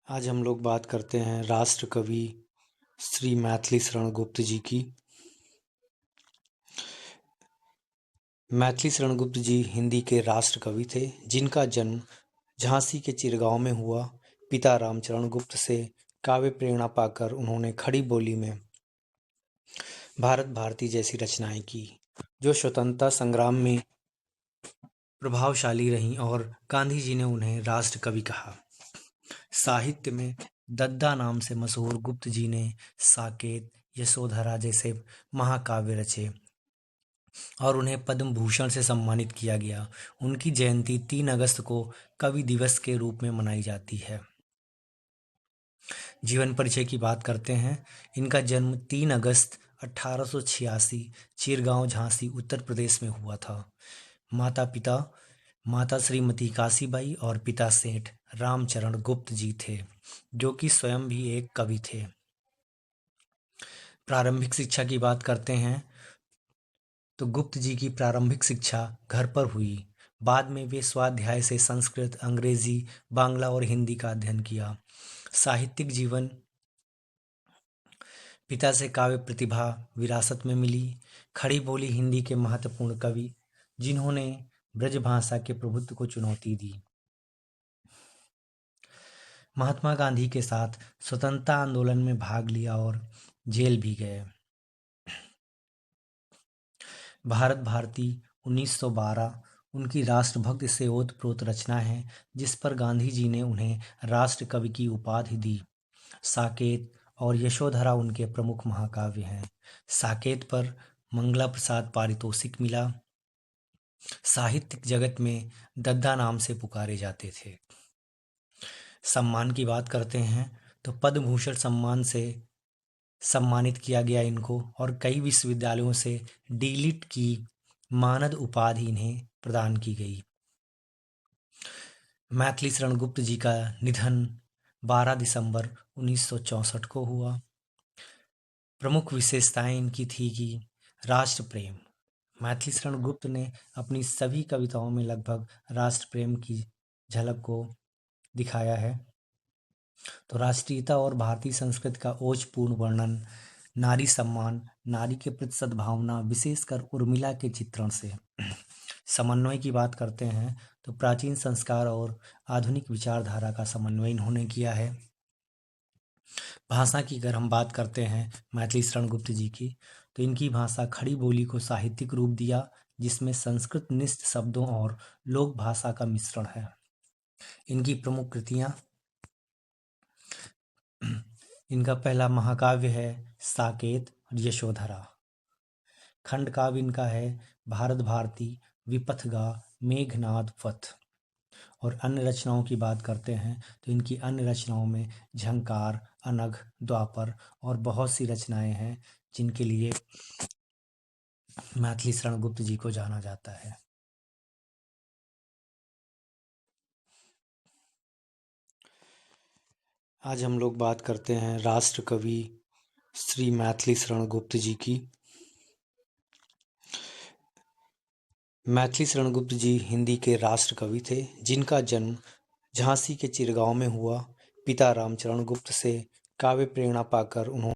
आज हम लोग बात करते हैं राष्ट्र कवि श्री मैथिली शरण गुप्त जी की। मैथिली शरण गुप्त जी हिंदी के राष्ट्र कवि थे, जिनका जन्म झांसी के चिरगांव में हुआ। पिता रामचरण गुप्त से काव्य प्रेरणा पाकर उन्होंने खड़ी बोली में भारत भारती जैसी रचनाएं की, जो स्वतंत्रता संग्राम में प्रभावशाली रहीं, और गांधी जी ने उन्हें राष्ट्र कवि कहा। साहित्य में दद्दा नाम से मशहूर गुप्त जी ने साकेत, यशोधरा जैसे महाकाव्य रचे और उन्हें पद्म भूषण से सम्मानित किया गया। उनकी जयंती 3 अगस्त को कवि दिवस के रूप में मनाई जाती है। जीवन परिचय की बात करते हैं। इनका जन्म 3 अगस्त 1886 चिरगांव, झांसी, उत्तर प्रदेश में हुआ था। माता श्रीमती काशीबाई और पिता सेठ रामचरण गुप्त जी थे, जो कि स्वयं भी एक कवि थे। प्रारंभिक शिक्षा की बात करते हैं तो गुप्त जी की प्रारंभिक शिक्षा घर पर हुई। बाद में वे स्वाध्याय से संस्कृत, अंग्रेजी, बांग्ला और हिंदी का अध्ययन किया। साहित्यिक जीवन: पिता से काव्य प्रतिभा विरासत में मिली। खड़ी बोली हिंदी के महत्वपूर्ण कवि, जिन्होंने ब्रजभाषा के प्रभुत्व को चुनौती दी। महात्मा गांधी के साथ स्वतंत्रता आंदोलन में भाग लिया और जेल भी गए। भारत भारती 1912 उनकी राष्ट्रभक्त से ओतप्रोत रचना है, जिस पर गांधी जी ने उन्हें राष्ट्र कवि की उपाधि दी। साकेत और यशोधरा उनके प्रमुख महाकाव्य हैं। साकेत पर मंगला प्रसाद पारितोषिक मिला। साहित्यिक जगत में दद्दा नाम से पुकारे जाते थे। सम्मान की बात करते हैं तो पद्म भूषण सम्मान से सम्मानित किया गया इनको, और कई विश्वविद्यालयों से डीलिट की मानद उपाधि इन्हें प्रदान की गई। मैथिली शरण गुप्त जी का निधन 12 दिसंबर 1964 को हुआ। प्रमुख विशेषताएं इनकी थी कि राष्ट्र प्रेम। मैथिली शरण गुप्त ने अपनी सभी कविताओं में लगभग राष्ट्र प्रेम की झलक को दिखाया है। तो राष्ट्रीयता और भारतीय संस्कृति का ओजपूर्ण वर्णन, नारी सम्मान, नारी के प्रति सद्भावना, विशेषकर उर्मिला के चित्रण से। समन्वय की बात करते हैं तो प्राचीन संस्कार और आधुनिक विचारधारा का समन्वय इन्होंने किया है। भाषा की अगर हम बात करते हैं मैथिली शरण गुप्त जी की, तो इनकी भाषा खड़ी बोली को साहित्यिक रूप दिया, जिसमें संस्कृत निष्ठ शब्दों और लोक भाषा का मिश्रण है। इनकी प्रमुख कृतियां: इनका पहला महाकाव्य है साकेत और यशोधरा। खंड काव्य इनका है भारत भारती, विपथगा, मेघनाद पथ। और अन्य रचनाओं की बात करते हैं तो इनकी अन्य रचनाओं में झंकार, अनघ, द्वापर और बहुत सी रचनाएं हैं, जिनके लिए मैथिली शरण गुप्त जी को जाना जाता है। आज हम लोग बात करते हैं राष्ट्र कवि श्री मैथिली शरण गुप्त जी की। मैथिली शरण गुप्त जी हिंदी के राष्ट्र कवि थे, जिनका जन्म झांसी के चिरगांव में हुआ। पिता रामचरण गुप्त से काव्य प्रेरणा पाकर उन्होंने